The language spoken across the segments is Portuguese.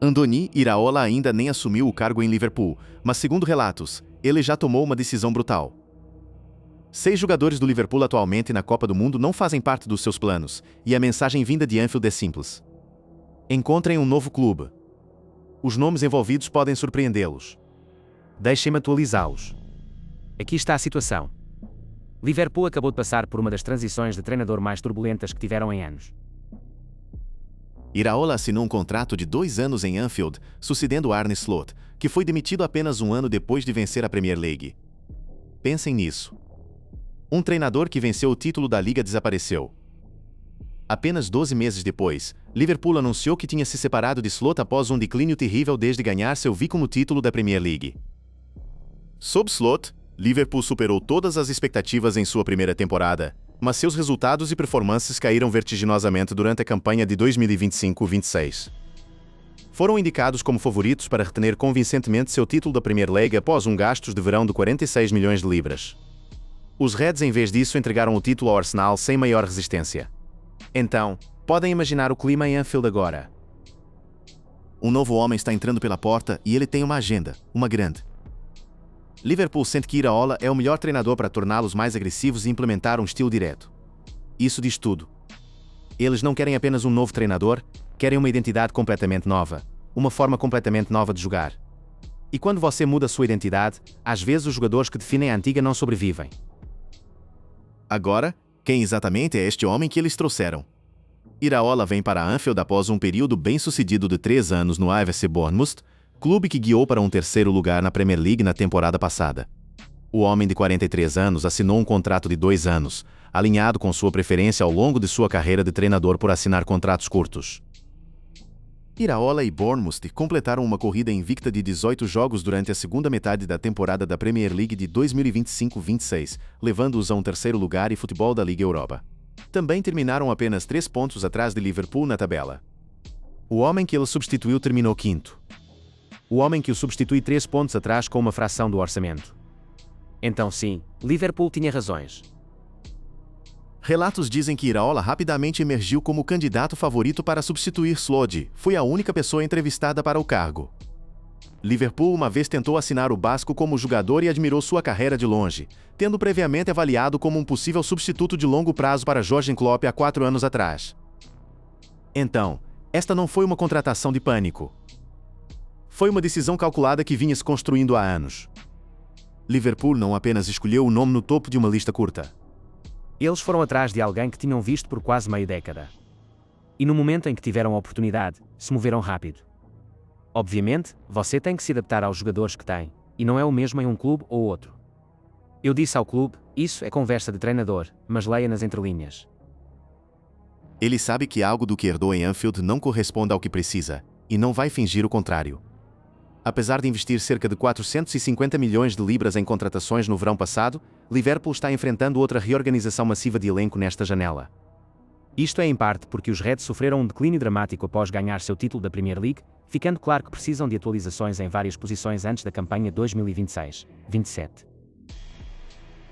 Andoni Iraola ainda nem assumiu o cargo em Liverpool, mas segundo relatos, ele já tomou uma decisão brutal. 6 jogadores do Liverpool atualmente na Copa do Mundo não fazem parte dos seus planos, e a mensagem vinda de Anfield é simples. Encontrem um novo clube. Os nomes envolvidos podem surpreendê-los. Deixem-me atualizá-los. Aqui está a situação. Liverpool acabou de passar por uma das transições de treinador mais turbulentas que tiveram em anos. Iraola assinou um contrato de 2 anos em Anfield, sucedendo Arne Slot, que foi demitido apenas um ano depois de vencer a Premier League. Pensem nisso. Um treinador que venceu o título da Liga desapareceu. Apenas 12 meses depois, Liverpool anunciou que tinha se separado de Slot após um declínio terrível desde ganhar seu 20º título da Premier League. Sob Slot, Liverpool superou todas as expectativas em sua primeira temporada, mas seus resultados e performances caíram vertiginosamente durante a campanha de 2025-26. Foram indicados como favoritos para reter convincentemente seu título da Premier League após gastos de verão de 46 milhões de libras. Os Reds, em vez disso, entregaram o título ao Arsenal sem maior resistência. Então, podem imaginar o clima em Anfield agora. Um novo homem está entrando pela porta e ele tem uma agenda, uma grande. Liverpool sente que Iraola é o melhor treinador para torná-los mais agressivos e implementar um estilo direto. Isso diz tudo. Eles não querem apenas um novo treinador, querem uma identidade completamente nova, uma forma completamente nova de jogar. E quando você muda sua identidade, às vezes os jogadores que definem a antiga não sobrevivem. Agora, quem exatamente é este homem que eles trouxeram? Iraola vem para Anfield após um período bem-sucedido de 3 anos no AFC Bournemouth, clube que guiou para um 3º lugar na Premier League na temporada passada. O homem de 43 anos assinou um contrato de 2 anos, alinhado com sua preferência ao longo de sua carreira de treinador por assinar contratos curtos. Iraola e Bournemouth completaram uma corrida invicta de 18 jogos durante a segunda metade da temporada da Premier League de 2025-26, levando-os a um 3º lugar e futebol da Liga Europa. Também terminaram apenas 3 pontos atrás de Liverpool na tabela. O homem que ele substituiu terminou 5º. O homem que o substitui 3 pontos atrás com uma fração do orçamento. Então sim, Liverpool tinha razões. Relatos dizem que Iraola rapidamente emergiu como candidato favorito para substituir Slot, foi a única pessoa entrevistada para o cargo. Liverpool uma vez tentou assinar o basco como jogador e admirou sua carreira de longe, tendo previamente avaliado como um possível substituto de longo prazo para Jürgen Klopp há 4 anos atrás. Então, esta não foi uma contratação de pânico. Foi uma decisão calculada que vinha se construindo há anos. Liverpool não apenas escolheu o nome no topo de uma lista curta. Eles foram atrás de alguém que tinham visto por quase meia década. E no momento em que tiveram a oportunidade, se moveram rápido. Obviamente, você tem que se adaptar aos jogadores que tem, e não é o mesmo em um clube ou outro. Eu disse ao clube, isso é conversa de treinador, mas leia nas entrelinhas. Ele sabe que algo do que herdou em Anfield não corresponde ao que precisa, e não vai fingir o contrário. Apesar de investir cerca de 450 milhões de libras em contratações no verão passado, Liverpool está enfrentando outra reorganização massiva de elenco nesta janela. Isto é em parte porque os Reds sofreram um declínio dramático após ganhar seu título da Premier League, ficando claro que precisam de atualizações em várias posições antes da campanha 2026-27.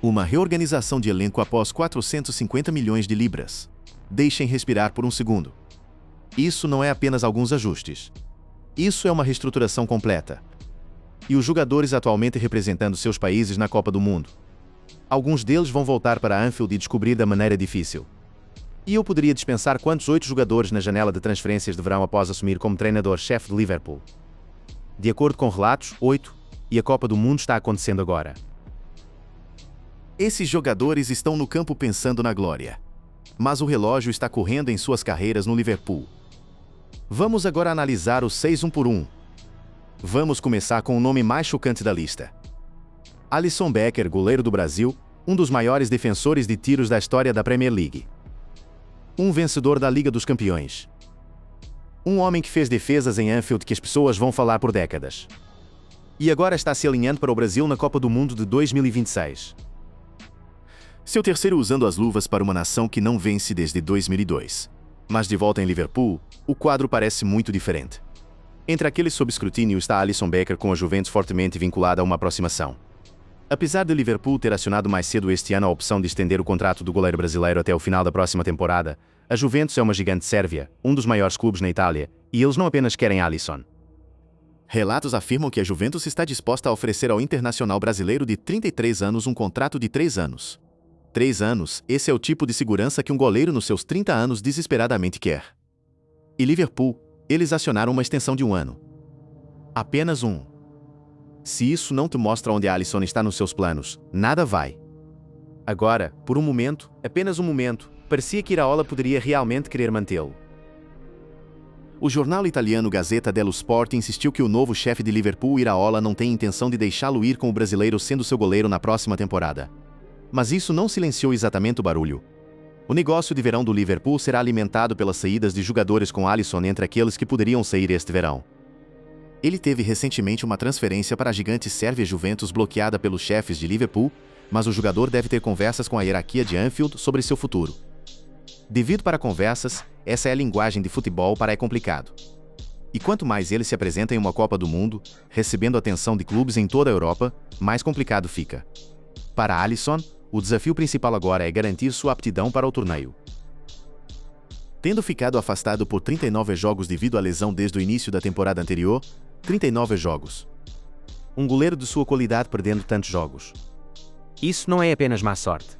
Uma reorganização de elenco após 450 milhões de libras. Deixem respirar por um segundo. Isso não é apenas alguns ajustes. Isso é uma reestruturação completa. E os jogadores atualmente representando seus países na Copa do Mundo. Alguns deles vão voltar para Anfield e descobrir da maneira difícil. E eu poderia dispensar quantos 8 jogadores na janela de transferências de verão após assumir como treinador-chefe de Liverpool. De acordo com relatos, 8, e a Copa do Mundo está acontecendo agora. Esses jogadores estão no campo pensando na glória. Mas o relógio está correndo em suas carreiras no Liverpool. Vamos agora analisar os 6 um por um. Vamos começar com o nome mais chocante da lista. Alisson Becker, goleiro do Brasil, um dos maiores defensores de tiros da história da Premier League. Um vencedor da Liga dos Campeões. Um homem que fez defesas em Anfield que as pessoas vão falar por décadas. E agora está se alinhando para o Brasil na Copa do Mundo de 2026. Seu terceiro usando as luvas para uma nação que não vence desde 2002. Mas de volta em Liverpool, o quadro parece muito diferente. Entre aqueles sob escrutínio está Alisson Becker com a Juventus fortemente vinculada a uma aproximação. Apesar de Liverpool ter acionado mais cedo este ano a opção de estender o contrato do goleiro brasileiro até o final da próxima temporada, a Juventus é uma gigante sérvia, um dos maiores clubes na Itália, e eles não apenas querem Alisson, Relatos afirmam que a Juventus está disposta a oferecer ao internacional brasileiro de 33 anos um contrato de 3 anos. 3 anos, esse é o tipo de segurança que um goleiro nos seus 30 anos desesperadamente quer. E Liverpool, eles acionaram uma extensão de 1 ano. Apenas 1. Se isso não te mostra onde Alisson está nos seus planos, nada vai. Agora, por um momento, apenas um momento, parecia que Iraola poderia realmente querer mantê-lo. O jornal italiano Gazzetta dello Sport insistiu que o novo chefe de Liverpool, Iraola, não tem intenção de deixá-lo ir com o brasileiro sendo seu goleiro na próxima temporada. Mas isso não silenciou exatamente o barulho. O negócio de verão do Liverpool será alimentado pelas saídas de jogadores com Alisson entre aqueles que poderiam sair este verão. Ele teve recentemente uma transferência para a gigante sérvia Juventus bloqueada pelos chefes de Liverpool, mas o jogador deve ter conversas com a hierarquia de Anfield sobre seu futuro. Devido para conversas, essa é a linguagem de futebol para é complicado. E quanto mais ele se apresenta em uma Copa do Mundo, recebendo atenção de clubes em toda a Europa, mais complicado fica. Para Alisson, o desafio principal agora é garantir sua aptidão para o torneio. Tendo ficado afastado por 39 jogos devido à lesão desde o início da temporada anterior, 39 jogos. Um goleiro de sua qualidade perdendo tantos jogos. Isso não é apenas má sorte.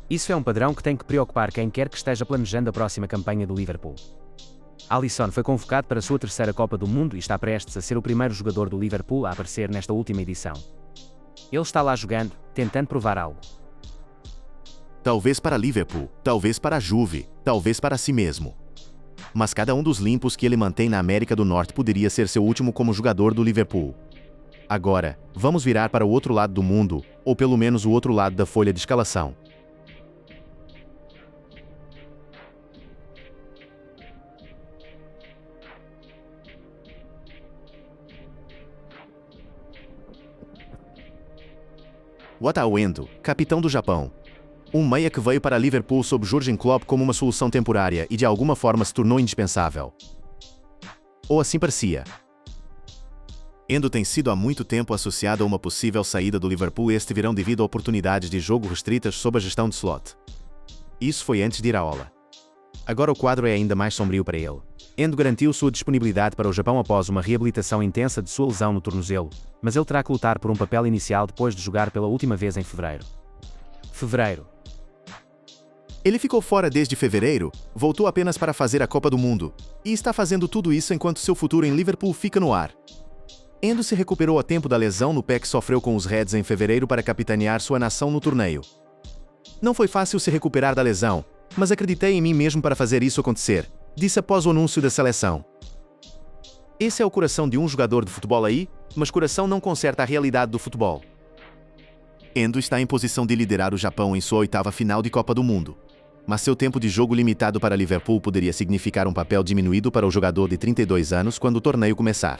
Isso é um padrão que tem que preocupar quem quer que esteja planejando a próxima campanha do Liverpool. Alisson foi convocado para a sua 3ª Copa do Mundo e está prestes a ser o primeiro jogador do Liverpool a aparecer nesta última edição. Ele está lá jogando, tentando provar algo. Talvez para Liverpool, talvez para a Juve, talvez para si mesmo. Mas cada um dos limpos que ele mantém na América do Norte poderia ser seu último como jogador do Liverpool. Agora, vamos virar para o outro lado do mundo, ou pelo menos o outro lado da folha de escalação. Wataru Endo, capitão do Japão. Um meia que veio para Liverpool sob Jurgen Klopp como uma solução temporária e de alguma forma se tornou indispensável. Ou assim parecia. Endo tem sido há muito tempo associado a uma possível saída do Liverpool este verão devido a oportunidades de jogo restritas sob a gestão de Slot. Isso foi antes de Iraola. Agora o quadro é ainda mais sombrio para ele. Endo garantiu sua disponibilidade para o Japão após uma reabilitação intensa de sua lesão no tornozelo, mas ele terá que lutar por um papel inicial depois de jogar pela última vez em fevereiro. Ele ficou fora desde fevereiro, voltou apenas para fazer a Copa do Mundo, e está fazendo tudo isso enquanto seu futuro em Liverpool fica no ar. Endo se recuperou a tempo da lesão no pé que sofreu com os Reds em fevereiro para capitanear sua nação no torneio. Não foi fácil se recuperar da lesão, mas acreditei em mim mesmo para fazer isso acontecer, disse após o anúncio da seleção. Esse é o coração de um jogador de futebol aí, mas coração não conserta a realidade do futebol. Endo está em posição de liderar o Japão em sua 8ª final de Copa do Mundo. Mas seu tempo de jogo limitado para Liverpool poderia significar um papel diminuído para o jogador de 32 anos quando o torneio começar.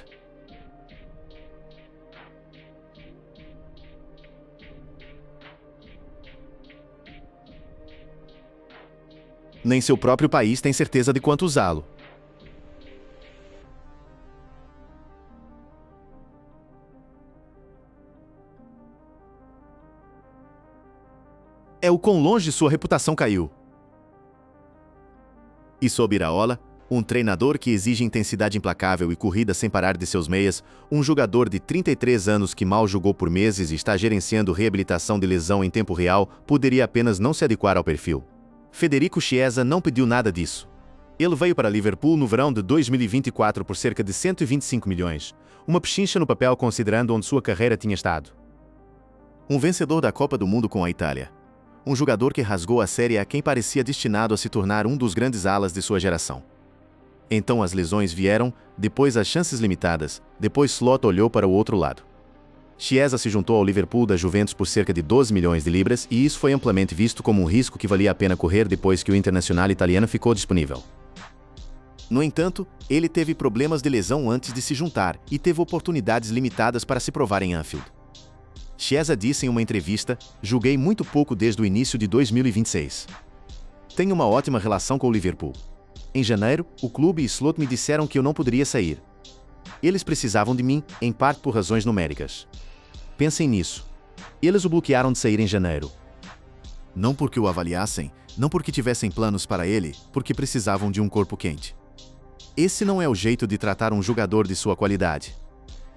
Nem seu próprio país tem certeza de quanto usá-lo. É o quão longe sua reputação caiu. E sob Iraola, um treinador que exige intensidade implacável e corrida sem parar de seus meias, um jogador de 33 anos que mal jogou por meses e está gerenciando reabilitação de lesão em tempo real, poderia apenas não se adequar ao perfil. Federico Chiesa não pediu nada disso. Ele veio para Liverpool no verão de 2024 por cerca de 125 milhões, uma pechincha no papel considerando onde sua carreira tinha estado. Um vencedor da Copa do Mundo com a Itália. Um jogador que rasgou a Série A quem parecia destinado a se tornar um dos grandes alas de sua geração. Então as lesões vieram, depois as chances limitadas, depois Slot olhou para o outro lado. Chiesa se juntou ao Liverpool da Juventus por cerca de 12 milhões de libras e isso foi amplamente visto como um risco que valia a pena correr depois que o internacional italiano ficou disponível. No entanto, ele teve problemas de lesão antes de se juntar e teve oportunidades limitadas para se provar em Anfield. Chiesa disse em uma entrevista: "Joguei muito pouco desde o início de 2026. Tenho uma ótima relação com o Liverpool. Em janeiro, o clube e Slot me disseram que eu não poderia sair. Eles precisavam de mim, em parte por razões numéricas. Pensem nisso. Eles o bloquearam de sair em janeiro. Não porque o avaliassem, não porque tivessem planos para ele, porque precisavam de um corpo quente. Esse não é o jeito de tratar um jogador de sua qualidade.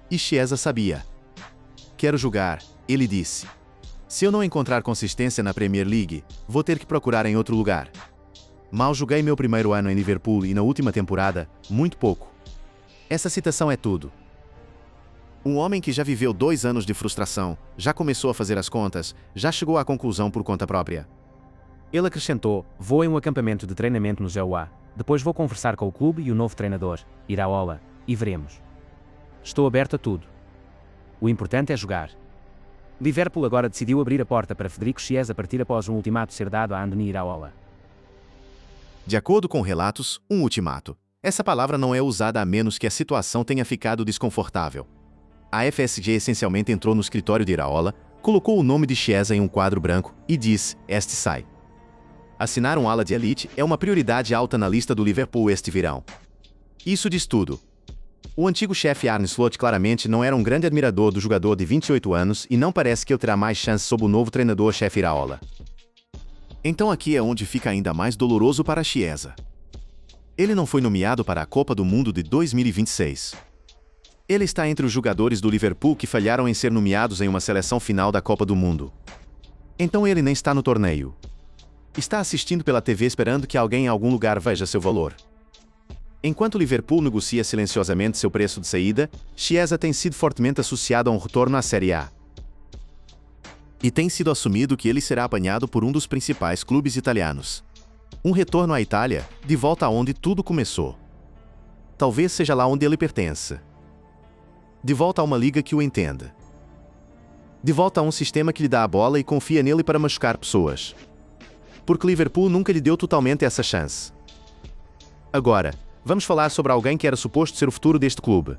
E Chiesa sabia. Quero jogar, ele disse. Se eu não encontrar consistência na Premier League, vou ter que procurar em outro lugar. Mal joguei meu primeiro ano em Liverpool e na última temporada, muito pouco. Essa citação é tudo. Um homem que já viveu 2 anos de frustração, já começou a fazer as contas, já chegou à conclusão por conta própria. Ele acrescentou: vou em um acampamento de treinamento no GUA, depois vou conversar com o clube e o novo treinador, Iraola, e veremos. Estou aberto a tudo. O importante é jogar. Liverpool agora decidiu abrir a porta para Federico Chiesa partir após um ultimato ser dado a Andoni Iraola. De acordo com relatos, um ultimato. Essa palavra não é usada a menos que a situação tenha ficado desconfortável. A FSG essencialmente entrou no escritório de Iraola, colocou o nome de Chiesa em um quadro branco e disse: este sai. Assinar um ala de elite é uma prioridade alta na lista do Liverpool este verão. Isso diz tudo. O antigo chefe Arne Slot claramente não era um grande admirador do jogador de 28 anos e não parece que ele terá mais chance sob o novo treinador-chefe Iraola. Então aqui é onde fica ainda mais doloroso para Chiesa. Ele não foi nomeado para a Copa do Mundo de 2026. Ele está entre os jogadores do Liverpool que falharam em ser nomeados em uma seleção final da Copa do Mundo. Então ele nem está no torneio. Está assistindo pela TV esperando que alguém em algum lugar veja seu valor. Enquanto Liverpool negocia silenciosamente seu preço de saída, Chiesa tem sido fortemente associado a um retorno à Série A. E tem sido assumido que ele será apanhado por um dos principais clubes italianos. Um retorno à Itália, de volta aonde tudo começou. Talvez seja lá onde ele pertence. De volta a uma liga que o entenda. De volta a um sistema que lhe dá a bola e confia nele para machucar pessoas. Porque Liverpool nunca lhe deu totalmente essa chance. Agora, vamos falar sobre alguém que era suposto ser o futuro deste clube.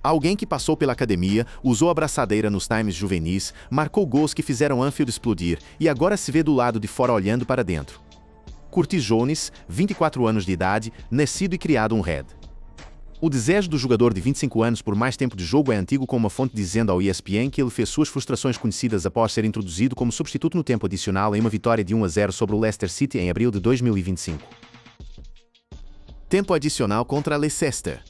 Alguém que passou pela academia, usou a braçadeira nos times juvenis, marcou gols que fizeram Anfield explodir e agora se vê do lado de fora olhando para dentro. Curtis Jones, 24 anos de idade, nascido e criado um Red. O desejo do jogador de 25 anos por mais tempo de jogo é antigo, com uma fonte dizendo ao ESPN que ele fez suas frustrações conhecidas após ser introduzido como substituto no tempo adicional em uma vitória de 1-0 sobre o Leicester City em abril de 2025. Tempo adicional contra Leicester.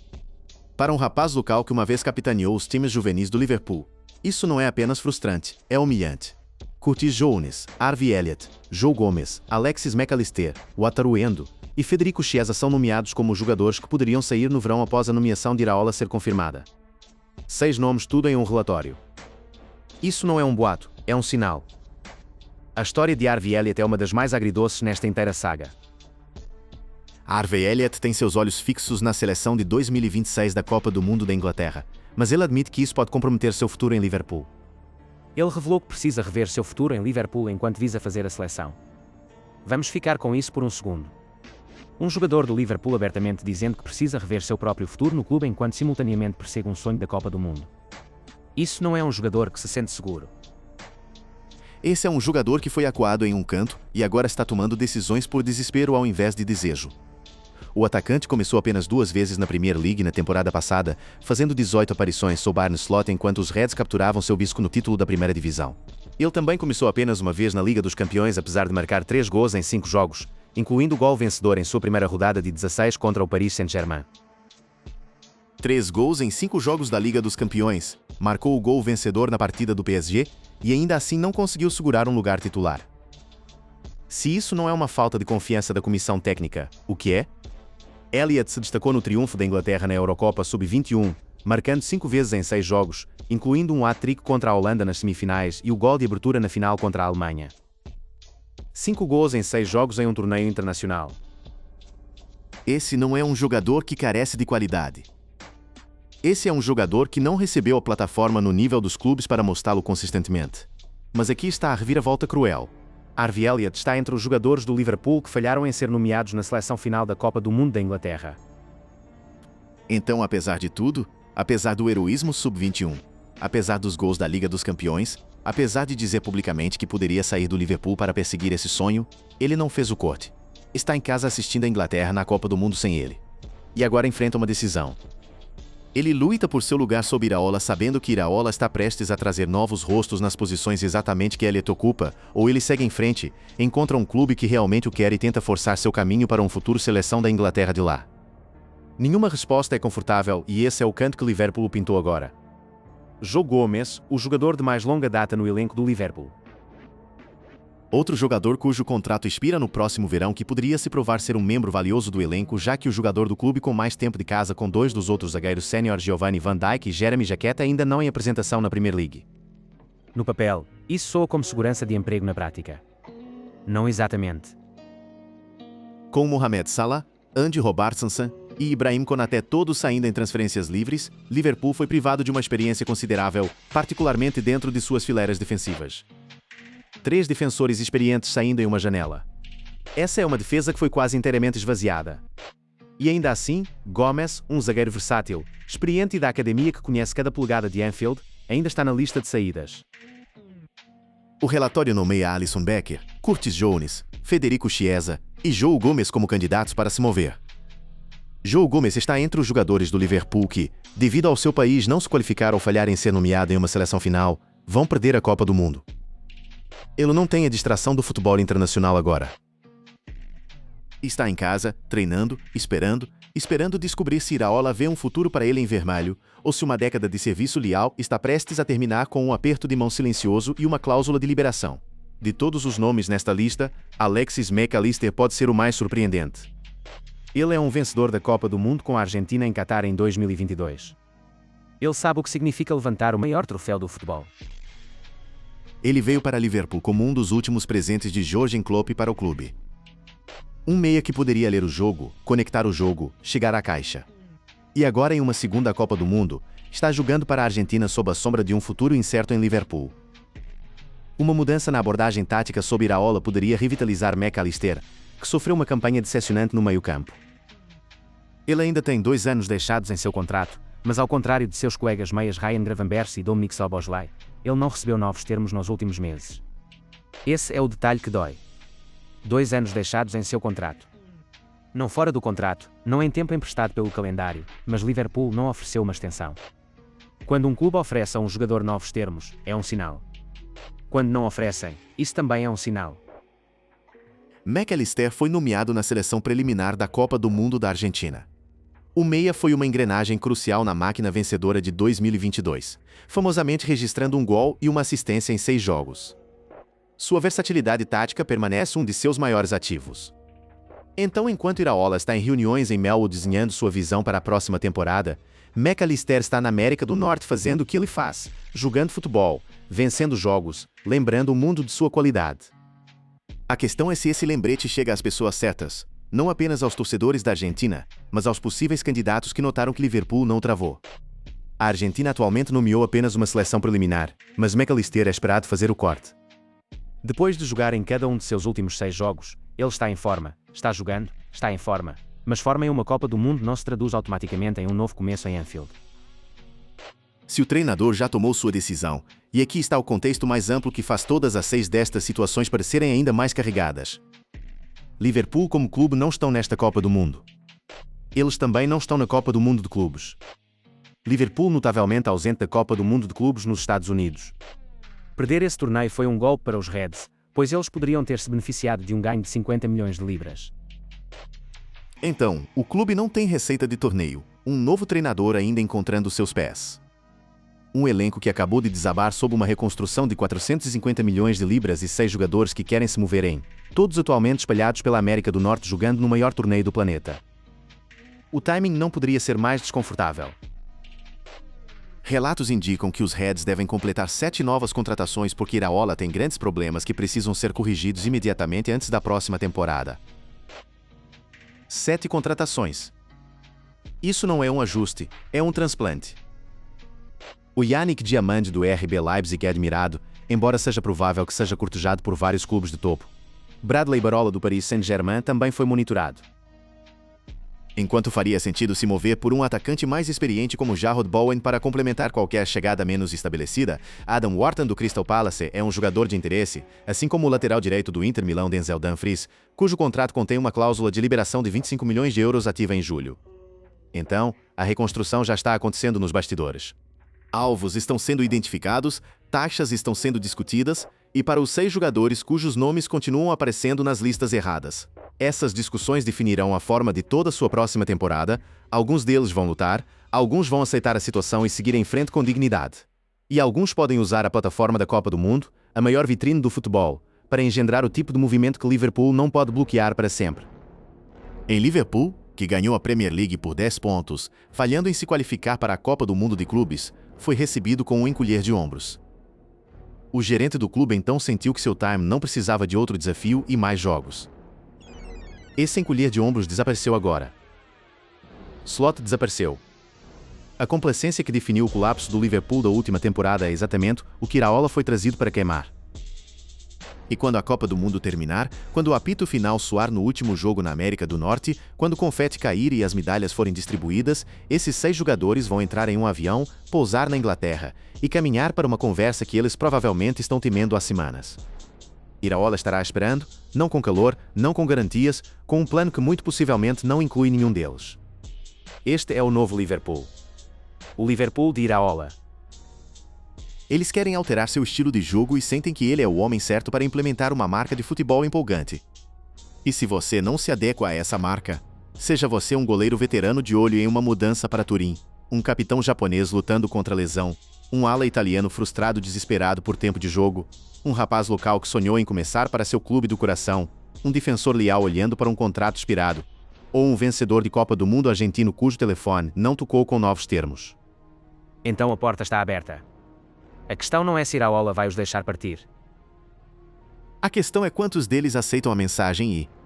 Para um rapaz local que uma vez capitaneou os times juvenis do Liverpool, isso não é apenas frustrante, é humilhante. Curtis Jones, Harvey Elliott, Joe Gomez, Alexis McAllister, Wataru Endo e Federico Chiesa são nomeados como jogadores que poderiam sair no verão após a nomeação de Iraola ser confirmada. 6 nomes, tudo em um relatório. Isso não é um boato, é um sinal. A história de Harvey Elliott é uma das mais agridoces nesta inteira saga. Harvey Elliott tem seus olhos fixos na seleção de 2026 da Copa do Mundo da Inglaterra, mas ele admite que isso pode comprometer seu futuro em Liverpool. Ele revelou que precisa rever seu futuro em Liverpool enquanto visa fazer a seleção. Vamos ficar com isso por um segundo. Um jogador do Liverpool abertamente dizendo que precisa rever seu próprio futuro no clube enquanto simultaneamente persegue um sonho da Copa do Mundo. Isso não é um jogador que se sente seguro. Esse é um jogador que foi acuado em um canto e agora está tomando decisões por desespero ao invés de desejo. O atacante começou apenas 2 vezes na Premier League na temporada passada, fazendo 18 aparições sob Arne Slot enquanto os Reds capturavam seu bisco no título da primeira divisão. Ele também começou apenas uma vez na Liga dos Campeões, apesar de marcar 3 gols em 5 jogos, incluindo o gol vencedor em sua primeira rodada de 16 contra o Paris Saint-Germain. 3 gols em 5 jogos da Liga dos Campeões, marcou o gol vencedor na partida do PSG e ainda assim não conseguiu segurar um lugar titular. Se isso não é uma falta de confiança da comissão técnica, o que é? Elliott se destacou no triunfo da Inglaterra na Eurocopa Sub-21, marcando 5 vezes em 6 jogos, incluindo um hat-trick contra a Holanda nas semifinais e o gol de abertura na final contra a Alemanha. 5 gols em 6 jogos em um torneio internacional. Esse não é um jogador que carece de qualidade. Esse é um jogador que não recebeu a plataforma no nível dos clubes para mostrá-lo consistentemente. Mas aqui está a reviravolta cruel. Harvey Elliott está entre os jogadores do Liverpool que falharam em ser nomeados na seleção final da Copa do Mundo da Inglaterra. Então, apesar de tudo, apesar do heroísmo sub-21, apesar dos gols da Liga dos Campeões, apesar de dizer publicamente que poderia sair do Liverpool para perseguir esse sonho, ele não fez o corte. Está em casa assistindo a Inglaterra na Copa do Mundo sem ele. E agora enfrenta uma decisão. Ele luta por seu lugar sob Iraola, sabendo que Iraola está prestes a trazer novos rostos nas posições exatamente que Elliott ocupa, ou ele segue em frente, encontra um clube que realmente o quer e tenta forçar seu caminho para um futuro seleção da Inglaterra de lá. Nenhuma resposta é confortável e esse é o canto que Liverpool pintou agora. Joe Gomes, o jogador de mais longa data no elenco do Liverpool. Outro jogador cujo contrato expira no próximo verão que poderia se provar ser um membro valioso do elenco, já que o jogador do clube com mais tempo de casa com dois dos outros zagueiros sênior Giovanni Van Dijk e Jeremy Jaqueta ainda não em apresentação na Premier League. No papel, isso soa como segurança de emprego na prática. Não exatamente. Com Mohamed Salah, Andy Robertson e Ibrahim Konaté todos saindo em transferências livres, Liverpool foi privado de uma experiência considerável, particularmente dentro de suas fileiras defensivas. 3 defensores experientes saindo em uma janela. Essa é uma defesa que foi quase inteiramente esvaziada. E ainda assim, Gomes, um zagueiro versátil, experiente e da academia que conhece cada polegada de Anfield, ainda está na lista de saídas. O relatório nomeia Alisson Becker, Curtis Jones, Federico Chiesa e Joe Gomes como candidatos para se mover. Joe Gomes está entre os jogadores do Liverpool que, devido ao seu país não se qualificar ou falhar em ser nomeado em uma seleção final, vão perder a Copa do Mundo. Ele não tem a distração do futebol internacional agora. Está em casa, treinando, esperando descobrir se Iraola vê um futuro para ele em vermelho, ou se uma década de serviço leal está prestes a terminar com um aperto de mão silencioso e uma cláusula de liberação. De todos os nomes nesta lista, Alexis McAllister pode ser o mais surpreendente. Ele é um vencedor da Copa do Mundo com a Argentina em Qatar em 2022. Ele sabe o que significa levantar o maior troféu do futebol. Ele veio para Liverpool como um dos últimos presentes de Jürgen Klopp para o clube. Um meia que poderia ler o jogo, conectar o jogo, chegar à caixa. E agora em uma segunda Copa do Mundo, está jogando para a Argentina sob a sombra de um futuro incerto em Liverpool. Uma mudança na abordagem tática sob Iraola poderia revitalizar McAllister, que sofreu uma campanha decepcionante no meio-campo. Ele ainda tem 2 anos deixados em seu contrato, mas ao contrário de seus colegas meias Ryan Gravenberch e Dominic Szoboszlai, ele não recebeu novos termos nos últimos meses. Esse é o detalhe que dói. 2 anos deixados em seu contrato. Não fora do contrato, não em tempo emprestado pelo calendário, mas Liverpool não ofereceu uma extensão. Quando um clube oferece a um jogador novos termos, é um sinal. Quando não oferecem, isso também é um sinal. McAllister foi nomeado na seleção preliminar da Copa do Mundo da Argentina. O meia foi uma engrenagem crucial na máquina vencedora de 2022, famosamente registrando um gol e uma assistência em 6 jogos. Sua versatilidade tática permanece um de seus maiores ativos. Então, enquanto Iraola está em reuniões em Melwood desenhando sua visão para a próxima temporada, McAllister está na América do Norte fazendo o que ele faz, jogando futebol, vencendo jogos, lembrando o mundo de sua qualidade. A questão é se esse lembrete chega às pessoas certas, não apenas aos torcedores da Argentina, mas aos possíveis candidatos que notaram que Liverpool não travou. A Argentina atualmente nomeou apenas uma seleção preliminar, mas McAllister é esperado fazer o corte. Depois de jogar em cada um de seus últimos 6 jogos, ele está em forma, está jogando, está em forma, mas forma em uma Copa do Mundo não se traduz automaticamente em um novo começo em Anfield. Se o treinador já tomou sua decisão, e aqui está o contexto mais amplo que faz todas as 6 destas situações parecerem ainda mais carregadas. Liverpool como clube não estão nesta Copa do Mundo. Eles também não estão na Copa do Mundo de Clubes. Liverpool notavelmente ausente da Copa do Mundo de Clubes nos Estados Unidos. Perder esse torneio foi um golpe para os Reds, pois eles poderiam ter se beneficiado de um ganho de 50 milhões de libras. Então, o clube não tem receita de torneio, um novo treinador ainda encontrando seus pés. Um elenco que acabou de desabar sob uma reconstrução de 450 milhões de libras e 6 jogadores que querem se mover em, todos atualmente espalhados pela América do Norte jogando no maior torneio do planeta. O timing não poderia ser mais desconfortável. Relatos indicam que os Reds devem completar 7 novas contratações porque Iraola tem grandes problemas que precisam ser corrigidos imediatamente antes da próxima temporada. 7 contratações. Isso não é um ajuste, é um transplante. O Yannick Diamande do RB Leipzig é admirado, embora seja provável que seja cortejado por vários clubes de topo. Bradley Barcola do Paris Saint-Germain também foi monitorado. Enquanto faria sentido se mover por um atacante mais experiente como Jarrod Bowen para complementar qualquer chegada menos estabelecida, Adam Wharton do Crystal Palace é um jogador de interesse, assim como o lateral direito do Inter Milão Denzel Dumfries, cujo contrato contém uma cláusula de liberação de 25 milhões de euros ativa em julho. Então, a reconstrução já está acontecendo nos bastidores. Alvos estão sendo identificados, taxas estão sendo discutidas, e para os 6 jogadores cujos nomes continuam aparecendo nas listas erradas. Essas discussões definirão a forma de toda a sua próxima temporada, alguns deles vão lutar, alguns vão aceitar a situação e seguir em frente com dignidade. E alguns podem usar a plataforma da Copa do Mundo, a maior vitrine do futebol, para engendrar o tipo de movimento que Liverpool não pode bloquear para sempre. Em Liverpool, que ganhou a Premier League por 10 pontos, falhando em se qualificar para a Copa do Mundo de Clubes, foi recebido com um encolher de ombros. O gerente do clube então sentiu que seu time não precisava de outro desafio e mais jogos. Esse encolher de ombros desapareceu agora. Slot desapareceu. A complacência que definiu o colapso do Liverpool da última temporada é exatamente o que Iraola foi trazido para queimar. E quando a Copa do Mundo terminar, quando o apito final soar no último jogo na América do Norte, quando o confete cair e as medalhas forem distribuídas, esses 6 jogadores vão entrar em um avião, pousar na Inglaterra e caminhar para uma conversa que eles provavelmente estão temendo há semanas. Iraola estará esperando, não com calor, não com garantias, com um plano que muito possivelmente não inclui nenhum deles. Este é o novo Liverpool. O Liverpool de Iraola. Eles querem alterar seu estilo de jogo e sentem que ele é o homem certo para implementar uma marca de futebol empolgante. E se você não se adequa a essa marca, seja você um goleiro veterano de olho em uma mudança para Turim, um capitão japonês lutando contra a lesão, um ala italiano frustrado desesperado por tempo de jogo, um rapaz local que sonhou em começar para seu clube do coração, um defensor leal olhando para um contrato expirado, ou um vencedor de Copa do Mundo argentino cujo telefone não tocou com novos termos. Então a porta está aberta. A questão não é se Iraola vai os deixar partir. A questão é quantos deles aceitam a mensagem e,